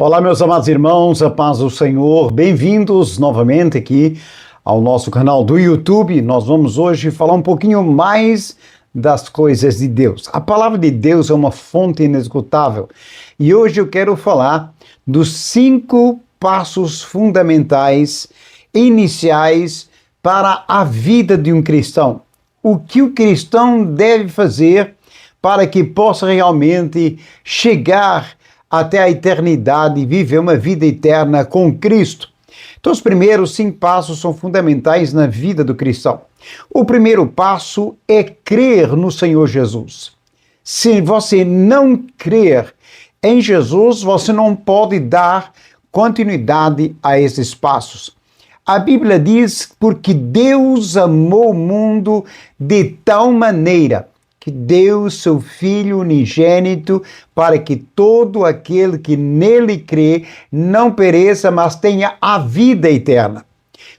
Olá, meus amados irmãos, a paz do Senhor, bem-vindos novamente aqui ao nosso canal do YouTube. Nós vamos hoje falar um pouquinho mais das coisas de Deus. A palavra de Deus é uma fonte inesgotável e hoje eu quero falar dos 5 passos fundamentais, iniciais para a vida de um cristão. O que o cristão deve fazer para que possa realmente chegar até a eternidade e viver uma vida eterna com Cristo. Então, os primeiros 5 passos são fundamentais na vida do cristão. O primeiro passo é crer no Senhor Jesus. Se você não crer em Jesus, você não pode dar continuidade a esses passos. A Bíblia diz, porque Deus amou o mundo de tal maneira que deu seu Filho unigênito para que todo aquele que nele crê não pereça, mas tenha a vida eterna.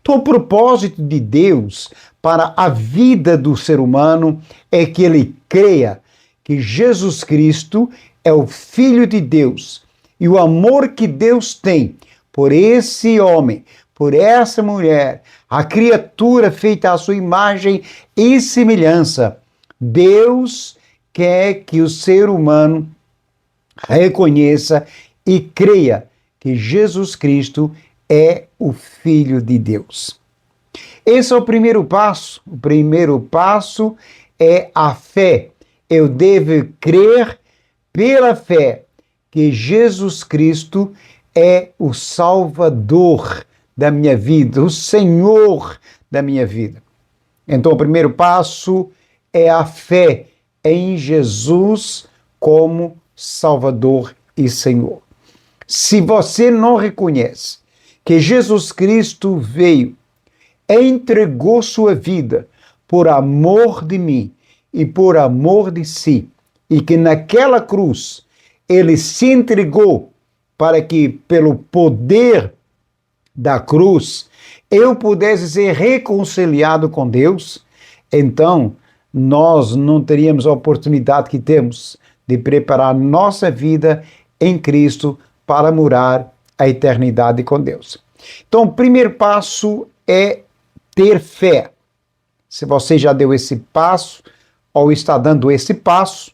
Então, o propósito de Deus para a vida do ser humano é que ele creia que Jesus Cristo é o Filho de Deus e o amor que Deus tem por esse homem, por essa mulher, a criatura feita à sua imagem e semelhança. Deus quer que o ser humano reconheça e creia que Jesus Cristo é o Filho de Deus. Esse é o primeiro passo. O primeiro passo é a fé. Eu devo crer pela fé que Jesus Cristo é o Salvador da minha vida, o Senhor da minha vida. Então, o primeiro passo é a fé em Jesus como Salvador e Senhor. Se você não reconhece que Jesus Cristo veio, entregou sua vida por amor de mim e por amor de si, e que naquela cruz ele se entregou para que, pelo poder da cruz, eu pudesse ser reconciliado com Deus, então nós não teríamos a oportunidade que temos de preparar nossa vida em Cristo para morar a eternidade com Deus. Então, o primeiro passo é ter fé. Se você já deu esse passo ou está dando esse passo,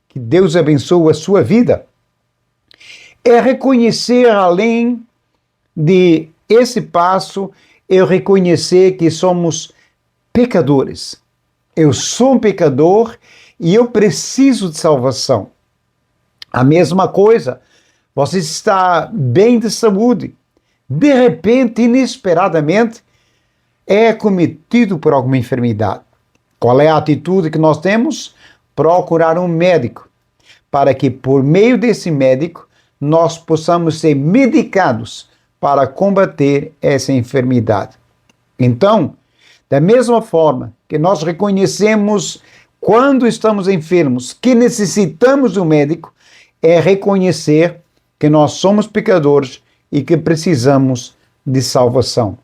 que Deus abençoe a sua vida. É reconhecer, além de esse passo, é reconhecer que somos pecadores. Eu sou um pecador e eu preciso de salvação. A mesma coisa, você está bem de saúde, de repente, inesperadamente, é cometido por alguma enfermidade. Qual é a atitude que nós temos? Procurar um médico, para que por meio desse médico nós possamos ser medicados para combater essa enfermidade. Então, da mesma forma que nós reconhecemos quando estamos enfermos que necessitamos de um médico, é reconhecer que nós somos pecadores e que precisamos de salvação.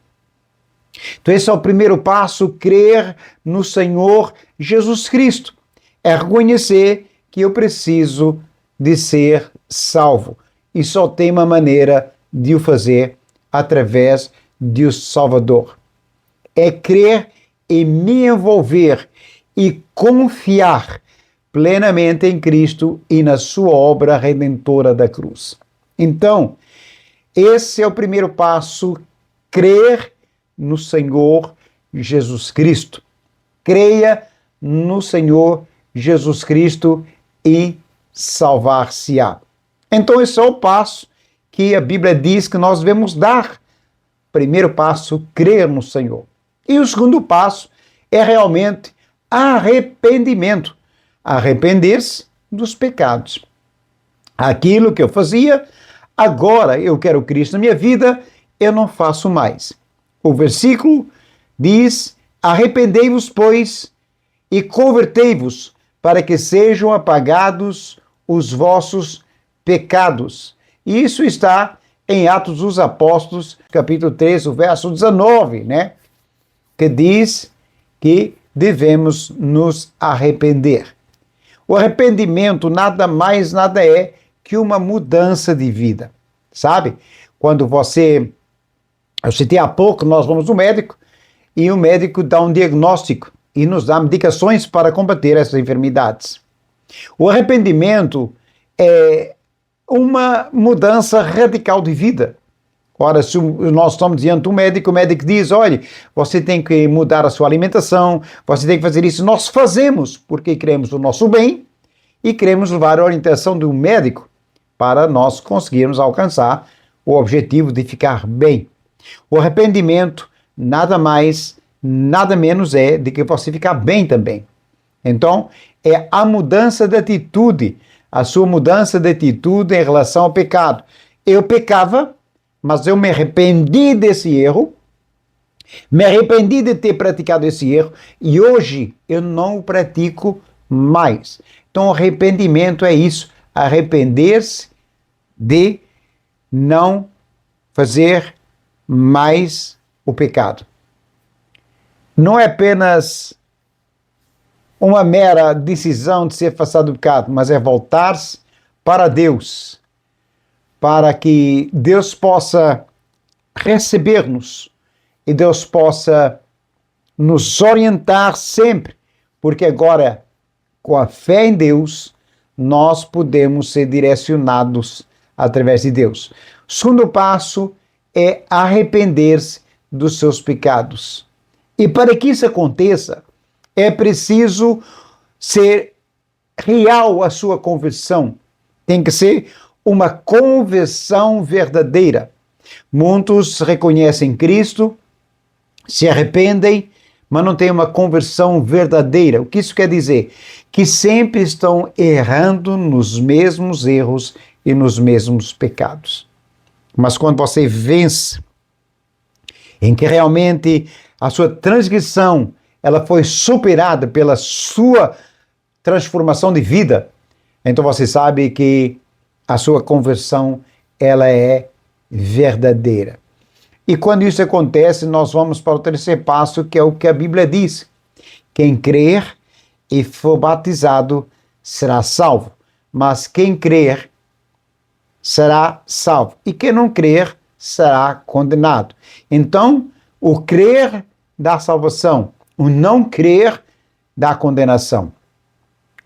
Então esse é o primeiro passo, crer no Senhor Jesus Cristo. É reconhecer que eu preciso de ser salvo. E só tem uma maneira de o fazer através de o Salvador. É crer e me envolver e confiar plenamente em Cristo e na sua obra redentora da cruz. Então, esse é o primeiro passo, crer no Senhor Jesus Cristo. Creia no Senhor Jesus Cristo e salvar-se-á. Então, esse é o passo que a Bíblia diz que nós devemos dar. Primeiro passo, crer no Senhor. E o segundo passo é realmente arrependimento. Arrepender-se dos pecados. Aquilo que eu fazia, agora eu quero Cristo na minha vida, eu não faço mais. O versículo diz: arrependei-vos, pois, e convertei-vos, para que sejam apagados os vossos pecados. E isso está em Atos dos Apóstolos, capítulo 3, o verso 19, né? Que diz que devemos nos arrepender. O arrependimento nada mais, nada é que uma mudança de vida. sabe? Quando eu citei há pouco, nós vamos ao médico e o médico dá um diagnóstico e nos dá medicações para combater essas enfermidades. O arrependimento é uma mudança radical de vida. Ora, se nós estamos diante de um médico, o médico diz, olha, você tem que mudar a sua alimentação, você tem que fazer isso. Nós fazemos porque queremos o nosso bem e queremos levar a orientação de um médico para nós conseguirmos alcançar o objetivo de ficar bem. O arrependimento nada mais, nada menos é de que você ficar bem também. Então, é a mudança de atitude, a sua mudança de atitude em relação ao pecado. Eu pecava, mas eu me arrependi desse erro, me arrependi de ter praticado esse erro e hoje eu não o pratico mais. Então, arrependimento é isso, arrepender-se de não fazer mais o pecado. Não é apenas uma mera decisão de se afastar do pecado, mas é voltar-se para Deus, para que Deus possa receber-nos e Deus possa nos orientar sempre, porque agora, com a fé em Deus, nós podemos ser direcionados através de Deus. O segundo passo é arrepender-se dos seus pecados. E para que isso aconteça, é preciso ser real a sua conversão. Tem que ser uma conversão verdadeira. Muitos reconhecem Cristo, se arrependem, mas não têm uma conversão verdadeira. O que isso quer dizer? Que sempre estão errando nos mesmos erros e nos mesmos pecados. Mas quando você vence, em que realmente a sua transgressão ela foi superada pela sua transformação de vida, então você sabe que a sua conversão ela é verdadeira. E quando isso acontece, nós vamos para o terceiro passo, que é o que a Bíblia diz. Quem crer e for batizado será salvo, mas quem crer será salvo, e quem não crer será condenado. Então, o crer dá salvação, o não crer dá condenação.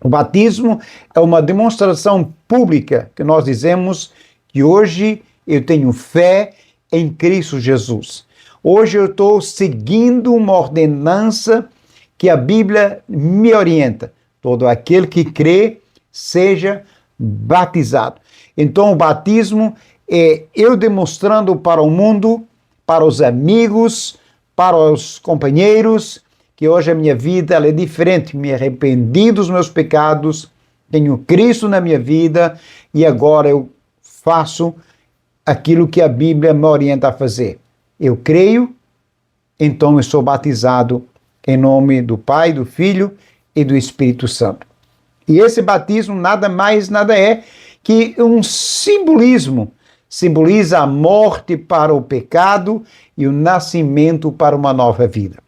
O batismo é uma demonstração pública que nós dizemos que hoje eu tenho fé em Cristo Jesus. Hoje eu estou seguindo uma ordenança que a Bíblia me orienta. Todo aquele que crê seja batizado. Então o batismo é eu demonstrando para o mundo, para os amigos, para os companheiros, que hoje a minha vida ela é diferente. Me arrependi dos meus pecados, tenho Cristo na minha vida e agora eu faço aquilo que a Bíblia me orienta a fazer. Eu creio, então eu sou batizado em nome do Pai, do Filho e do Espírito Santo. E esse batismo nada mais, nada é que um simbolismo. Simboliza a morte para o pecado e o nascimento para uma nova vida.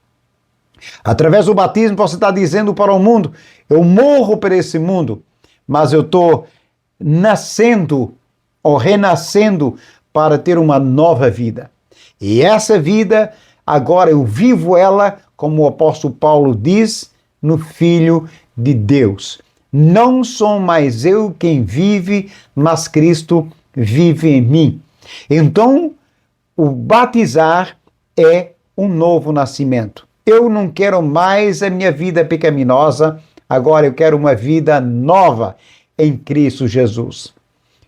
Através do batismo você está dizendo para o mundo, eu morro para esse mundo, mas eu estou nascendo ou renascendo para ter uma nova vida. E essa vida, agora eu vivo ela, como o apóstolo Paulo diz, no Filho de Deus. Não sou mais eu quem vive, mas Cristo vive em mim. Então, o batizar é um novo nascimento. Eu não quero mais a minha vida pecaminosa, agora eu quero uma vida nova em Cristo Jesus.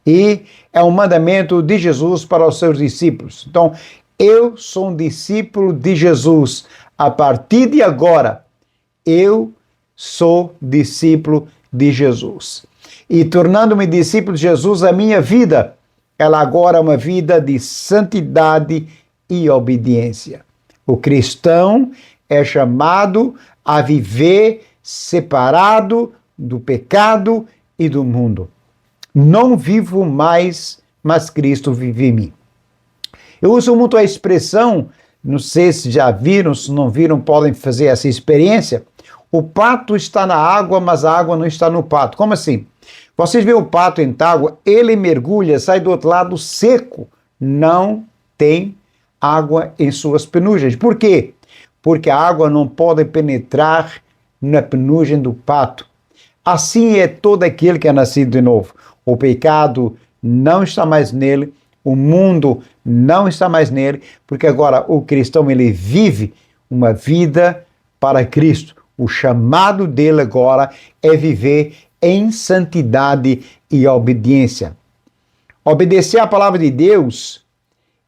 E é um mandamento de Jesus para os seus discípulos. Então, eu sou um discípulo de Jesus. A partir de agora, eu sou discípulo de Jesus. E tornando-me discípulo de Jesus, a minha vida, ela agora é uma vida de santidade e obediência. O cristão é chamado a viver separado do pecado e do mundo. Não vivo mais, mas Cristo vive em mim. Eu uso muito a expressão, não sei se já viram, se não viram, podem fazer essa experiência. O pato está na água, mas a água não está no pato. Como assim? Vocês veem o pato em água, ele mergulha, sai do outro lado seco, não tem água em suas penugens. Por quê? Porque a água não pode penetrar na penugem do pato. Assim é todo aquele que é nascido de novo. O pecado não está mais nele, o mundo não está mais nele, porque agora o cristão ele vive uma vida para Cristo. O chamado dele agora é viver em santidade e obediência. Obedecer à palavra de Deus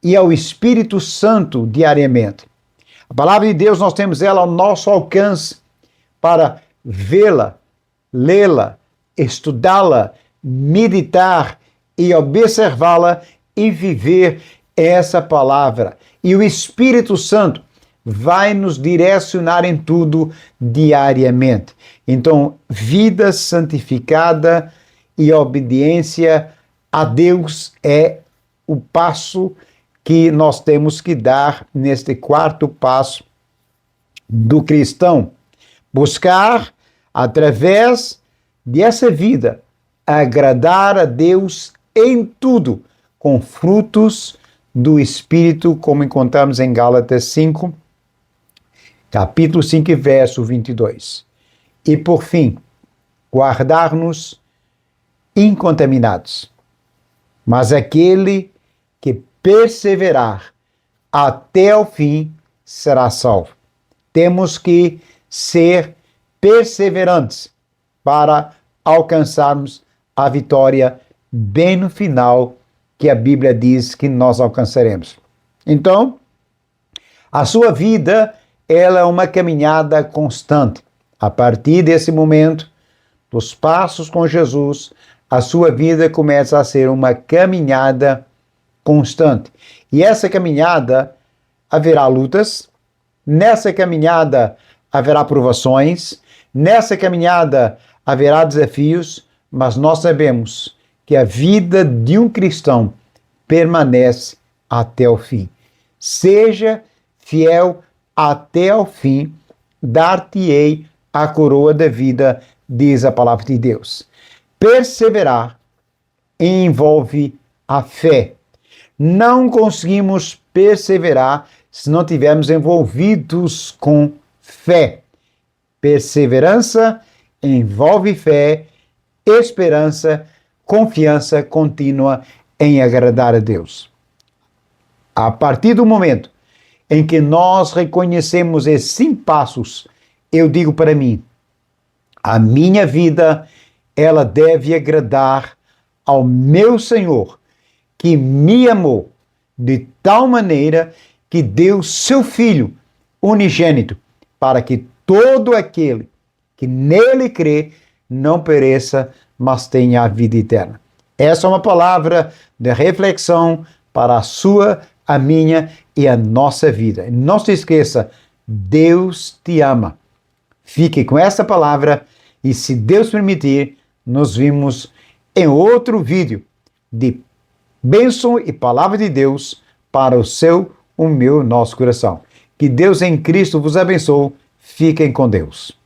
e ao Espírito Santo diariamente. A palavra de Deus, nós temos ela ao nosso alcance para vê-la, lê-la, estudá-la, meditar e observá-la e viver essa palavra. E o Espírito Santo vai nos direcionar em tudo diariamente. Então, vida santificada e obediência a Deus é o passo que nós temos que dar neste quarto passo do cristão. Buscar, através dessa vida, agradar a Deus em tudo, com frutos do Espírito, como encontramos em Gálatas 5, capítulo 5, verso 22. E, por fim, guardar-nos incontaminados. Mas aquele que perseverar até o fim será salvo. Temos que ser perseverantes para alcançarmos a vitória bem no final que a Bíblia diz que nós alcançaremos. Então, a sua vida, ela é uma caminhada constante. A partir desse momento, dos passos com Jesus, a sua vida começa a ser uma caminhada constante. E essa caminhada haverá lutas, nessa caminhada haverá provações, nessa caminhada haverá desafios, mas nós sabemos que a vida de um cristão permanece até o fim. Seja fiel até o fim, dar-te-ei a coroa da vida, diz a palavra de Deus. Perseverar envolve a fé. Não conseguimos perseverar se não estivermos envolvidos com fé. Perseverança envolve fé, esperança, confiança contínua em agradar a Deus. A partir do momento em que nós reconhecemos esses 5 passos, eu digo para mim, a minha vida, ela deve agradar ao meu Senhor, que me amou de tal maneira que deu seu Filho unigênito, para que todo aquele que nele crê não pereça, mas tenha a vida eterna. Essa é uma palavra de reflexão para a sua, a minha e a nossa vida. Não se esqueça, Deus te ama. Fique com essa palavra e, se Deus permitir, nos vimos em outro vídeo de bênção e palavra de Deus para o seu, o meu, nosso coração. Que Deus em Cristo vos abençoe. Fiquem com Deus.